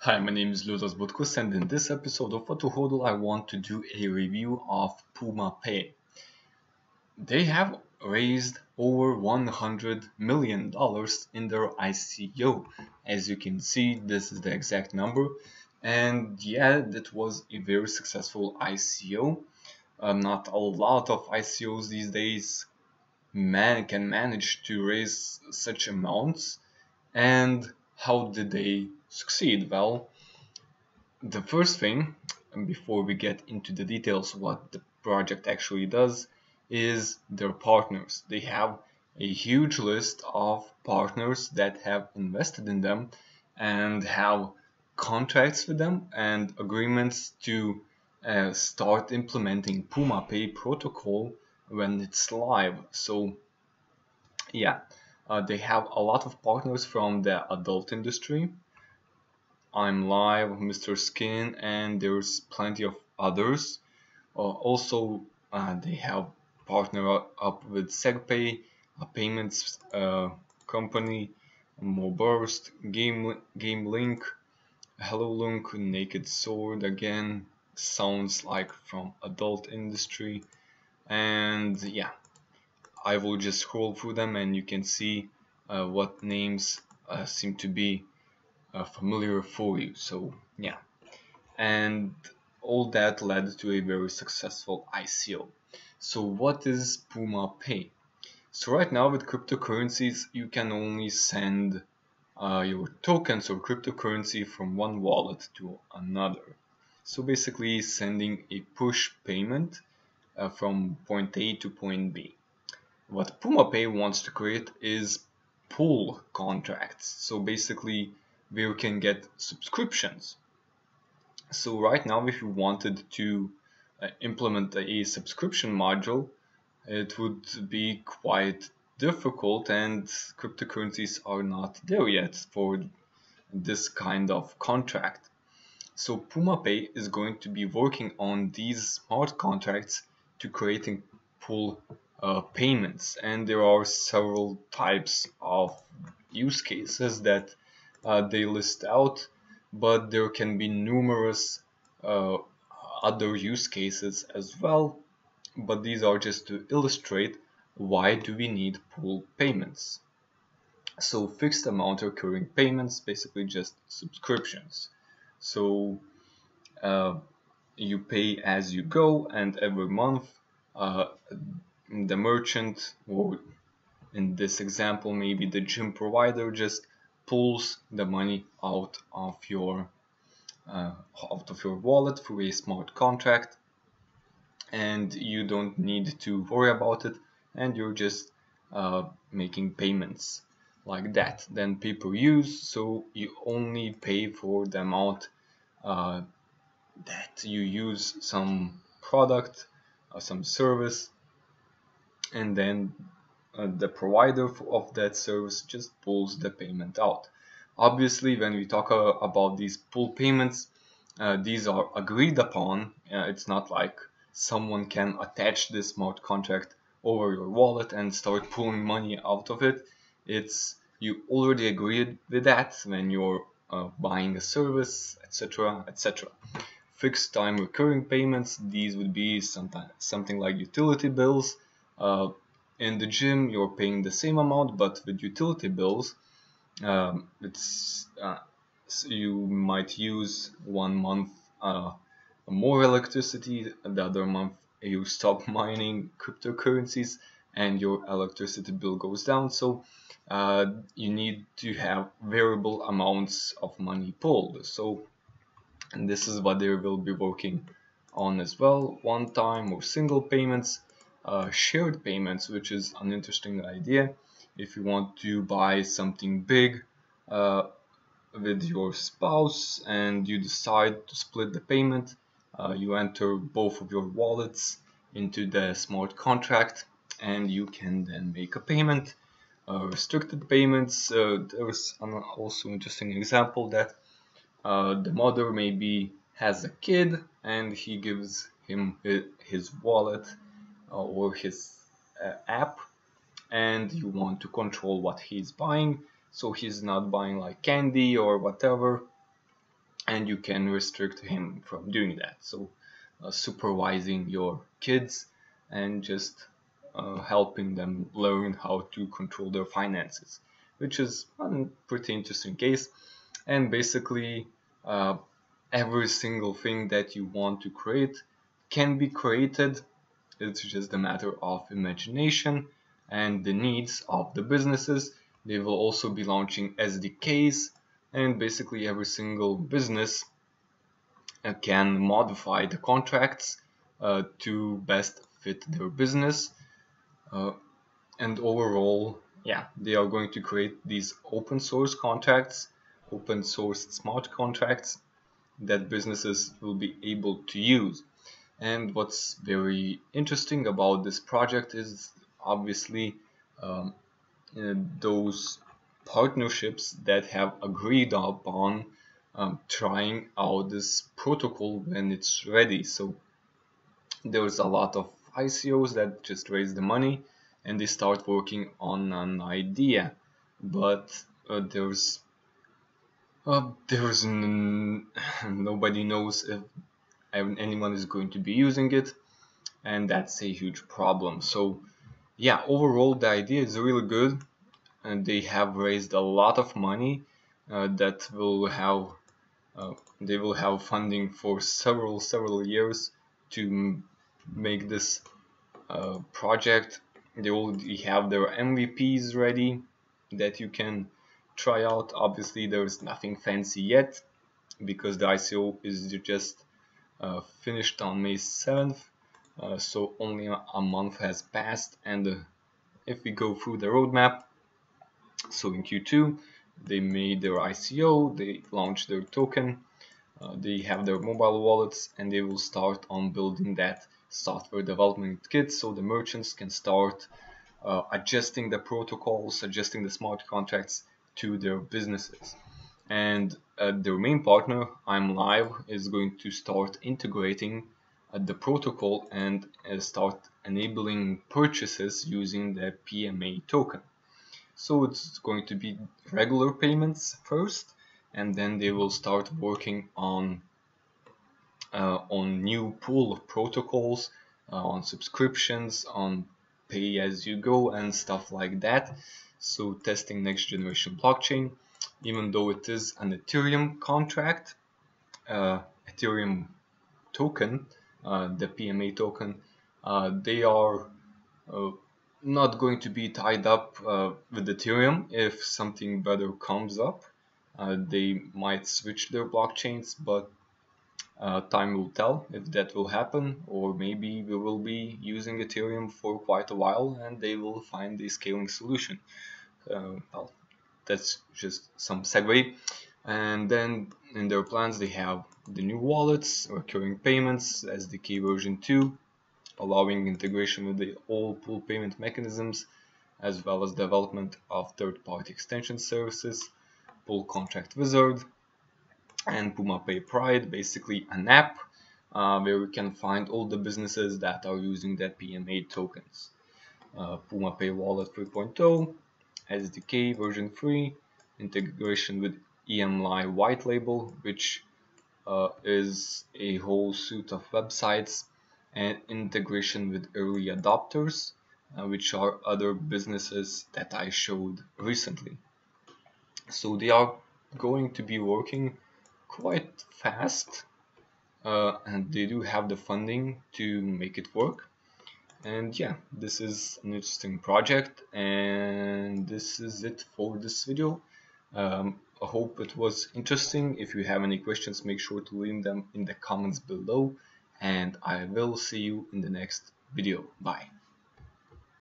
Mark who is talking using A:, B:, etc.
A: Hi, my name is Ludas Butkus, and in this episode of What to Hodl, I want to do a review of Puma Pay. They have raised over $100 million in their ICO. As you can see, this is the exact number, and yeah, that was a very successful ICO. Not a lot of ICOs these days can manage to raise such amounts. And how did they succeed? Well, the first thing, before we get into the details what the project actually does, is their partners. They have a huge list of partners that have invested in them and have contracts with them and agreements to start implementing Puma Pay protocol when it's live. So yeah, they have a lot of partners from the adult industry. I'm Live, Mr. Skin, and there's plenty of others. Also, they have partnered up with SegPay, a payments company, Moburst, Game Link, Hello Link, Naked Sword again, sounds like from adult industry. And yeah, I will just scroll through them and you can see what names seem to be familiar for you. So yeah, and all that led to a very successful ICO. So what is Puma Pay? So right now with cryptocurrencies, you can only send your tokens or cryptocurrency from one wallet to another. So basically sending a push payment from point A to point B. What Puma Pay wants to create is pull contracts. So basically where you can get subscriptions. So right now, if you wanted to implement a subscription module, it would be quite difficult, and cryptocurrencies are not there yet for this kind of contract. So Puma Pay is going to be working on these smart contracts to creating pull payments, and there are several types of use cases that they list out, but there can be numerous uh, other use cases as well, but these are just to illustrate why do we need pull payments. So fixed amount recurring payments, basically just subscriptions. So uh, you pay as you go, and every month uh, the merchant, or in this example maybe the gym provider, just pulls the money uh, out of your wallet through a smart contract, and you don't need to worry about it, and you're just making payments like that. Then pay per use, so you only pay for the amount uh, that you use some product or some service, and then the provider of that service just pulls the payment out. Obviously, when we talk about these pull payments, these are agreed upon. It's not like someone can attach this smart contract over your wallet and start pulling money out of it. It's you already agreed with that when you're buying a service, etc., etc. Fixed time recurring payments, these would be something like utility bills. Uh, in the gym, you're paying the same amount, but with utility bills, it's you might use one month more electricity, the other month you stop mining cryptocurrencies, and your electricity bill goes down. So you need to have variable amounts of money pulled. So and this is what they will be working on as well: one time or single payments, shared payments, which is an interesting idea. If you want to buy something big uh, with your spouse and you decide to split the payment, you enter both of your wallets into the smart contract and you can then make a payment. Restricted payments, there's an also interesting example that the mother maybe has a kid and he gives him his wallet or his app, and you want to control what he's buying, so he's not buying like candy or whatever. and you can restrict him from doing that. So supervising your kids and just helping them learn how to control their finances, which is a pretty interesting case. And basically uh, every single thing that you want to create can be created. It's just a matter of imagination and the needs of the businesses. They will also be launching SDKs, and basically every single business can modify the contracts to best fit their business. Uh, and overall, yeah, they are going to create these open source contracts, open source smart contracts that businesses will be able to use. And what's very interesting about this project is obviously um, those partnerships that have agreed upon trying out this protocol when it's ready. So there's a lot of ICOs that just raise the money and they start working on an idea, but nobody knows if anyone is going to be using it, and that's a huge problem. So yeah, overall the idea is really good, and they have raised a lot of money that will have they will have funding for several years to make this project. They already have their MVPs ready that you can try out. Obviously there's nothing fancy yet because the ICO is just finished on May 7th, so only a month has passed. And if we go through the roadmap, so in Q2 they made their ICO, they launched their token, they have their mobile wallets, and they will start on building that software development kit so the merchants can start adjusting the protocols, adjusting the smart contracts to their businesses. And their main partner, I'm Live, is going to start integrating the protocol and start enabling purchases using the PMA token. So it's going to be regular payments first, and then they will start working on new pool of protocols, on subscriptions, on pay as you go and stuff like that. So testing next generation blockchain, even though it is an Ethereum contract, Ethereum token, the PMA token, they are not going to be tied up with Ethereum. If something better comes up, they might switch their blockchains, but time will tell if that will happen, or maybe we will be using Ethereum for quite a while and they will find a scaling solution. Well, that's just some segue. And then in their plans they have the new wallets, recurring payments, SDK version 2, allowing integration with the all pool payment mechanisms, as well as development of third-party extension services, pool contract wizard, and Puma Pay Pride, basically an app where we can find all the businesses that are using that PMA tokens. Puma Pay Wallet 3.0, SDK version 3, integration with EMLI white label, which is a whole suite of websites, and integration with early adopters, which are other businesses that I showed recently. So they are going to be working quite fast, and they do have the funding to make it work. And yeah, this is an interesting project, and this is it for this video. I hope it was interesting. If you have any questions, make sure to leave them in the comments below, and I will see you in the next video. Bye.